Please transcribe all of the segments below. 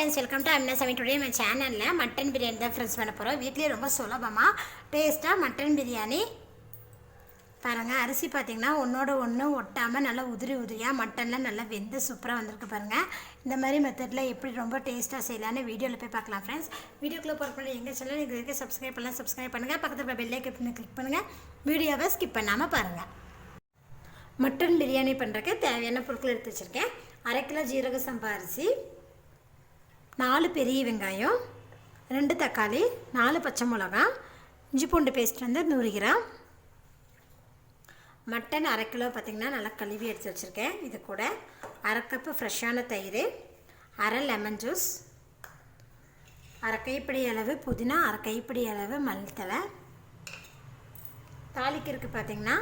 friends, welcome to Amna Sami. Today my channel la mutton biryani da friends பண்ண போறோம். வீட்லயே ரொம்ப சுலபமா டேஸ்டா மட்டன் பிரியாணி பாருங்க. அரிசி பாத்தீங்கன்னா ஒண்ணோட ஒண்ணு ஒட்டாம நல்லா உதிரியா மட்டன்ல நல்லா வெந்து சூப்பரா வந்திருக்கு பாருங்க. இந்த மாதிரி மெத்தட்ல எப்படி ரொம்ப டேஸ்டா செய்யலாம்னு வீடியோல போய் பார்க்கலாம் फ्रेंड्स. வீடியோக்குள்ள போற முன்னாடி எங்க சேனல் நீங்க இதுக்கு சப்ஸ்கிரைப் பண்ணுங்க. பக்கத்துல இருக்க பெல் ஐகானை கிளிக் பண்ணுங்க. வீடியோவை ஸ்கிப் பண்ணாம பாருங்க. மட்டன் பிரியாணி பண்றதுக்கு தேவையான பொருட்கள் எடுத்து வச்சிருக்கேன். 1/2 கிலோ ஜீரக சம்பா அரிசி, 4 பெரிய வெங்காயம், 2 தக்காளி, 4 பச்சை மிளகாய், இஞ்சி பூண்டு பேஸ்ட் வந்து 100 கிராம். மட்டன் 1/2 கிலோ பார்த்திங்கன்னா நல்லா கழுவி எடுத்து வச்சுருக்கேன். இது கூட 1/2 கப்பு ஃப்ரெஷ்ஷான தயிர், 1/2 லெமன் ஜூஸ், 1/2 கைப்பிடி அளவு புதினா, 1/2 கைப்பிடி அளவு மல்லித்தலை. தாளிக்கிறதுக்கு பார்த்திங்கன்னா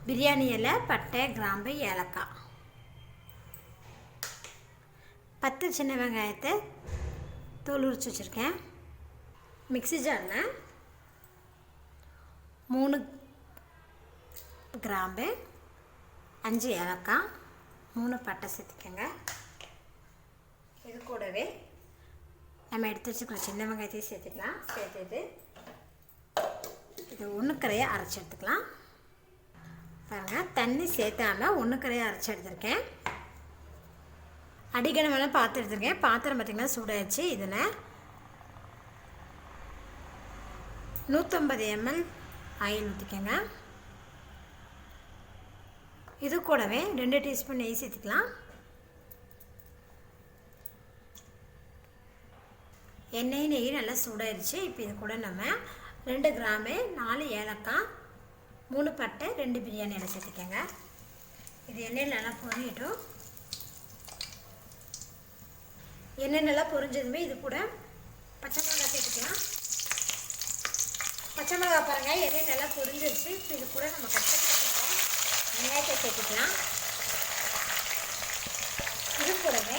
பிரியாணி இலை, பட்டை, கிராம்பு, ஏலக்காய். 10 சின்ன வெங்காயத்தை தோல் உரிச்சு வச்சுருக்கேன். மிக்ஸி ஜாரில் 3 கிராம்பு, 5 ஏலக்காய், 3 பட்டை சேர்த்துக்கோங்க. இது கூடவே நம்ம எடுத்து வச்சுக்கிற சின்ன வெங்காயத்தையும் சேர்த்துக்கலாம். சேர்த்துட்டு இது ஒன்றுக்கரையை அரைச்சி எடுத்துக்கலாம். பாருங்கள், தண்ணி சேர்த்தாமல் ஒன்றுக்கரையை அரைச்சி எடுத்துருக்கேன். அடிக்கணமான பாத்திரம் எடுத்துருக்கேன். பாத்திரம் பார்த்திங்கன்னா சூடாகிடுச்சு. இதில் 150 ml ஆயில் ஊற்றிக்கோங்க. இது கூடவே 2 டீஸ்பூன் நெய் சேர்த்துக்கலாம். நெய் நல்லா சூடாகிடுச்சு. இப்போ இது கூட நம்ம 2 கிராம்பு, 4 ஏலக்காய், 3 பட்டை, 2 பிரியாணி இலை சேர்த்துக்கோங்க. இது எண்ணெயில் நல்லா பொரியட்டும். எண்ணெய் நல்லா பொரிஞ்சதுமே இது கூட பச்சை மிளகாய் சேர்த்துக்கலாம். பச்சை மிளகாய் பாருங்கள், எண்ணெய் நல்லா பொரிஞ்சிருச்சு. இப்போ இது கூட நம்ம கட் பண்ணி வச்சுருக்கோம் வெங்காயத்தை சேர்த்துக்கலாம். இது கூடவே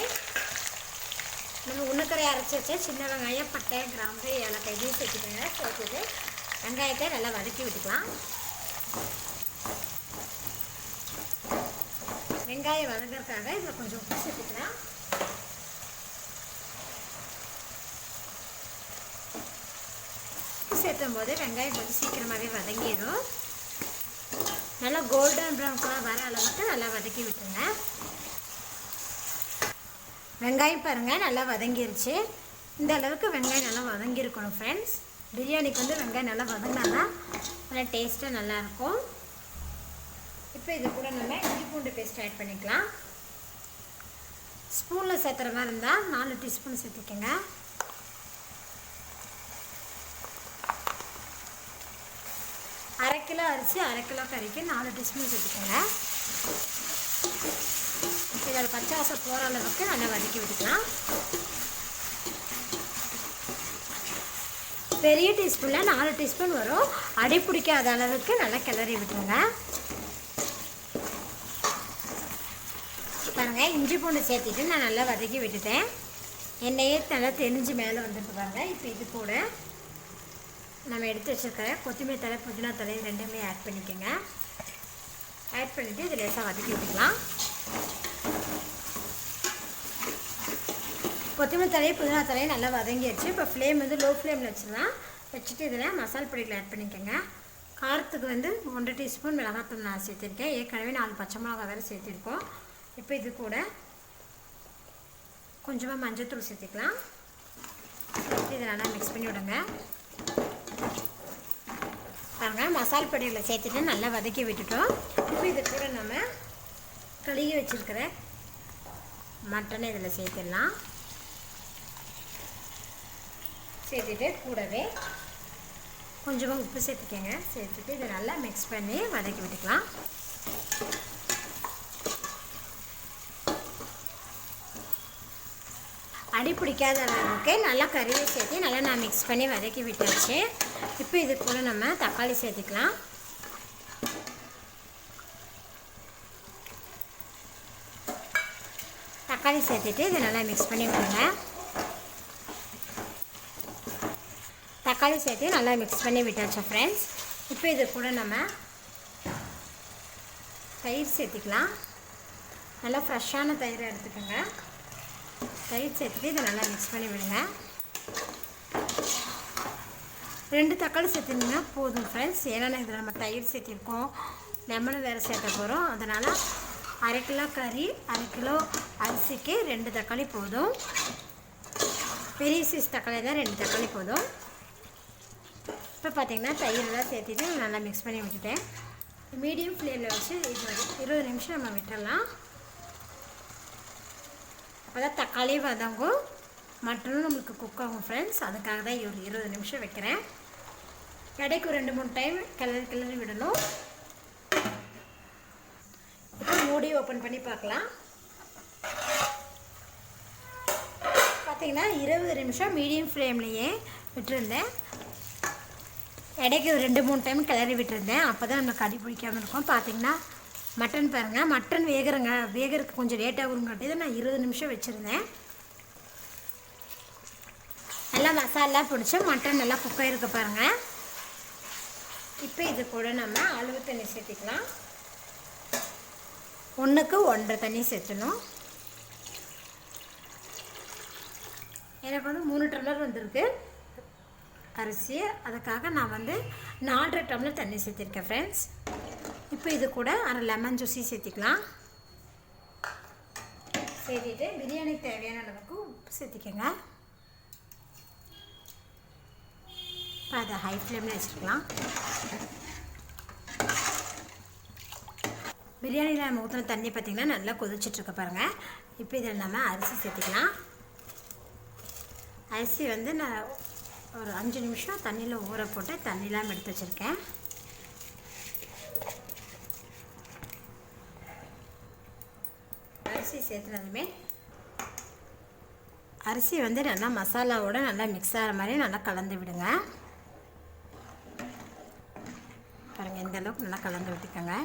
நம்ம ஒன்றுக்கரையை அரைச்சி வச்ச சின்ன வெங்காயம், பட்டை, கிராம்பு, ஏலக்காய் இதையும் சேர்த்துக்கோங்க. சேர்த்துட்டு வெங்காயத்தை நல்லா வதக்கி விட்டுக்கலாம். வெங்காயம் வதங்கிறதுக்காக இதில் கொஞ்சம் உப்பு சேர்த்துக்கலாம். சேர்த்தும் போது வெங்காயம் கொஞ்சம் சீக்கிரமாகவே வதங்கிடும். நல்லா கோல்டன் ப்ரௌன் கலர் வர அளவுக்கு நல்லா வதக்கி விட்டுருங்க. வெங்காயம் பாருங்கள் நல்லா வதங்கிருச்சு. இந்த அளவுக்கு வெங்காயம் நல்லா வதங்கியிருக்கணும் ஃப்ரெண்ட்ஸ். பிரியாணிக்கு வந்து வெங்காயம் நல்லா வதங்கினாதான் நல்லா டேஸ்ட்டாக நல்லாயிருக்கும். இப்போ இது கூட நம்ம இஞ்சி பூண்டு பேஸ்ட் ஆட் பண்ணிக்கலாம். ஸ்பூனில் சேர்த்துற மாதிரி இருந்தால் 4 டீஸ்பூன் சேர்த்துக்கோங்க. அரை கிலோ அரிசி, 1/2 கிலோ கறிக்கு 4 டீஸ்பூன் சேர்த்துக்கோங்க. இதில் பச்சை வாசம் போகிற அளவுக்கு நல்லா வதக்கி விட்டுக்கலாம். பெரிய டீஸ்பூனில் 4 டீஸ்பூன் வரும். அடி பிடிக்காத அளவுக்கு நல்லா கிளறி விட்டுருங்க. பாருங்கள், இஞ்சி பூண்டு சேர்த்துட்டு நான் நல்லா வதக்கி விட்டுட்டேன். எண்ணெயே நல்லா தெரிஞ்சு மேலே வந்துட்டு பாருங்கள். இப்போ இது கூட நம்ம எடுத்து வச்சுருக்கிற கொத்தமல்லி தழை, புதினா தழை ரெண்டுமே ஆட் பண்ணிக்கோங்க. ஆட் பண்ணிவிட்டு இது லேசாக வதக்கி விட்டுக்கலாம். கொத்தமல்லி தழை, புதினா தழை நல்லா வதங்கிடுச்சு. இப்போ ஃப்ளேம் வந்து லோ ஃப்ளேமில் வச்சுக்கலாம். வச்சுட்டு இதில் மசாலா பொடிகளை ஆட் பண்ணிக்கோங்க. காரத்துக்கு வந்து 1 டீஸ்பூன் மிளகாத்தூள் நான் சேர்த்துருக்கேன். ஏற்கனவே 4 பச்சை மிளகா வேறு சேர்த்துருக்கோம். இப்போ இது கூட கொஞ்சமாக மஞ்சள்தூள் சேர்த்துக்கலாம். இதை நல்லா மிக்ஸ் பண்ணி விடுங்க. பாருங்கள், மசாலா பொடிகளை சேர்த்துட்டு நல்லா வதக்கி விட்டுட்டோம். இப்போ இது கூட நம்ம கழுகி வச்சுருக்கிற மட்டனை இதில் சேர்த்துடலாம். சேர்த்துட்டு கூடவே கொஞ்சமாக உப்பு சேர்த்துக்கோங்க. சேர்த்துட்டு இதை நல்லா மிக்ஸ் பண்ணி வதக்கி விட்டுக்கலாம். அடி பிடிக்காத அளவுக்கு நல்லா கறியை சேர்த்து நல்லா நான் மிக்ஸ் பண்ணி வதக்கி விட்டாச்சு. இப்போ இது கூட நம்ம தக்காளி சேர்த்துக்கலாம். தக்காளி சேர்த்துட்டு இதை நல்லா மிக்ஸ் பண்ணி விடுங்க. தக்காளி சேர்த்து நல்லா மிக்ஸ் பண்ணி விட்டாச்சு ஃப்ரெண்ட்ஸ். இப்போ இது கூட நம்ம தயிர் சேர்த்துக்கலாம். நல்லா ஃப்ரெஷ்ஷான தயிரை எடுத்துக்கோங்க. தயிர் சேர்த்துட்டு இதை நல்லா மிக்ஸ் பண்ணி விடுங்க. 2 தக்காளி சேர்த்துனிங்கன்னா போதும் ஃப்ரெண்ட்ஸ். ஏன்னா இதில் நம்ம தயிர் சேர்த்திருக்கோம், லெமன் வேறு சேர்த்த போகிறோம். அதனால் 1/2 கிலோ கறி 1/2 கிலோ அரிசிக்கு 2 தக்காளி போதும். பெரிய சைஸ் தக்காளி தான் 2 தக்காளி போதும். இப்போ பார்த்திங்கன்னா தயிரெல்லாம் சேர்த்துட்டு நல்லா மிக்ஸ் பண்ணி விட்டுட்டேன். மீடியம் ஃப்ளேமில் வச்சு 20 நிமிஷம் நம்ம விட்டுடலாம். அப்போ தான் தக்காளி வதங்கும், மட்டனும் நம்மளுக்கு குக் ஆகும் ஃப்ரெண்ட்ஸ். அதுக்காக தான் 20 நிமிஷம் வைக்கிறேன். இடைக்கு 2-3 டைம் கிளறி விடணும். இப்போ மூடி ஓப்பன் பண்ணி பார்க்கலாம். பார்த்திங்கன்னா 20 நிமிஷம் மீடியம் ஃப்ளேம்லேயே விட்டுருந்தேன். இடைக்கு 2-3 டைம் கிளறி விட்டுருந்தேன். அப்போ தான் நமக்கு அடி பிடிக்காமல் இருக்கும். பார்த்திங்கன்னா மட்டன் பாருங்கள், மட்டன் வேகிறதுக்கு கொஞ்சம் லேட்டாகுங்காட்டி தான் நான் 20 நிமிஷம் வச்சுருந்தேன். நல்லா மசாலா பிடிச்சி மட்டன் நல்லா குக் ஆகிருக்கு பாருங்கள். இப்போ இது கூட நம்ம அளவு தண்ணி சேர்த்திக்கலாம். 1க்கு 1.5 தண்ணி சேர்த்துணும். எனக்கு 3 டம்ளர் வந்திருக்கு அரிசி. அதுக்காக நான் 4.5 டம்ளர் தண்ணி சேர்த்திருக்கேன் ஃப்ரெண்ட்ஸ். இப்போ இது கூட 1/2 லெமன் ஜூஸி சேர்த்திக்கலாம். சேர்த்திட்டு பிரியாணிக்கு தேவையான அளவுக்கு உப்பு சேர்த்திக்கங்க. இப்போ அதை ஹை ஃப்ளேமில் வச்சுக்கலாம். பிரியாணியில் நம்ம ஊற்றின தண்ணி பார்த்திங்கன்னா நல்லா கொதிச்சிட்ருக்க பாருங்கள். இப்போ இதில் நம்ம அரிசி சேர்த்திக்கலாம். அரிசி நான் ஒரு 5 நிமிஷம் தண்ணியில் ஊற போட்டு தண்ணிலாம் எடுத்து வச்சுருக்கேன். அரிசி சேர்த்துனதுமே அரிசி நல்லா மசாலாவோட நல்லா மிக்ஸ் ஆகிற மாதிரி நல்லா கலந்து விடுங்க. பாருங்கள், இந்த அளவுக்கு நல்லா கலந்து விட்டுக்கோங்க.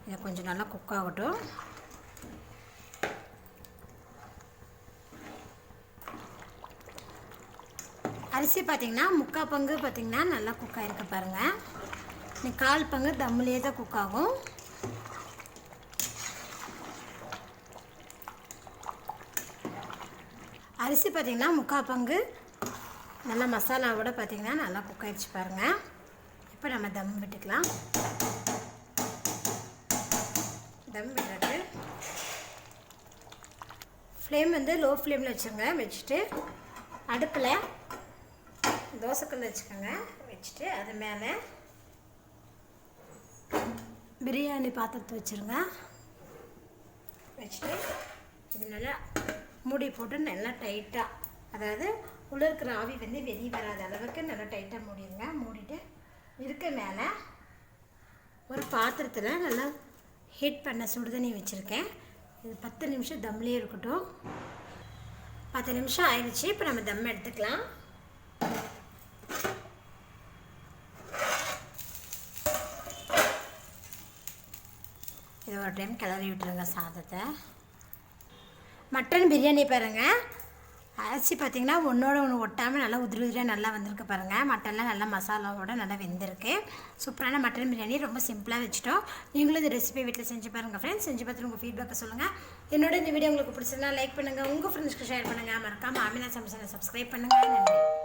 இதை கொஞ்சம் நல்லா குக் ஆகட்டும். அரிசி பார்த்திங்கன்னா 3/4 பங்கு பார்த்திங்கன்னா நல்லா குக் ஆகிருக்கு பாருங்கள். 1/4 பங்கு தம்முலேயே தான் குக் ஆகும். அரிசி பார்த்திங்கன்னா 3/4 பங்கு நல்லா மசாலாவோட பார்த்திங்கன்னா நல்லா குக் ஆகிடுச்சு பாருங்கள். இப்போ நம்ம தம் விட்டுக்கலாம். தம் விடுறது ஃப்ளேம் லோ ஃப்ளேமில் வச்சுருங்க. வச்சுட்டு அடுப்பில் தோசைக்கல் வச்சுக்கோங்க. வச்சுட்டு அது மேலே பிரியாணி பாத்திரத்தை வச்சுருங்க. வச்சுட்டு இது நல்லா மூடி போட்டு நல்லா டைட்டாக, அதாவது உள்ளே இருக்கிற ஆவி வெளியே வராத அளவுக்கு நல்லா டைட்டாக மூடிடுங்க. மூடிட்டு இருக்க மேலே ஒரு பாத்திரத்தில் நல்லா ஹீட் பண்ண சுடுதண்ணி வச்சுருக்கேன். இது 10 நிமிஷம் தம்லேயே இருக்கட்டும். 10 நிமிஷம் ஆயிடுச்சு. இப்போ நம்ம தம் எடுத்துக்கலாம். இது ஒரு டைம் கிளறி விட்டுருங்க சாதத்தை. மட்டன் பிரியாணி பாருங்கள், அரிசி பார்த்திங்கன்னா ஒன்றோட ஒன்று ஒட்டாமல் நல்லா உதிரியாக நல்லா வந்திருக்கு பாருங்கள். மட்டன்லாம் நல்லா மசாலாவோட நல்லா வெந்திருக்கு. சூப்பரான மட்டன் பிரியாணி ரொம்ப சிம்பிளாக வச்சுட்டோம். நீங்களும் இந்த ரெசிபி வீட்டில் செஞ்சு பாருங்கள் ஃப்ரெண்ட்ஸ். செஞ்சு பார்த்துட்டு உங்கள் ஃபீட்பேக்கை சொல்லுங்கள். என்னோட இந்த வீடியோ உங்களுக்கு பிடிச்சிருந்தா லைக் பண்ணுங்கள், உங்கள் ஃப்ரெண்ட்ஸ்க்கு ஷேர் பண்ணுங்கள். மறக்காமல் ஆமினா சமைச்சலை சப்ஸ்கிரைப் பண்ணுங்கள். நன்றி.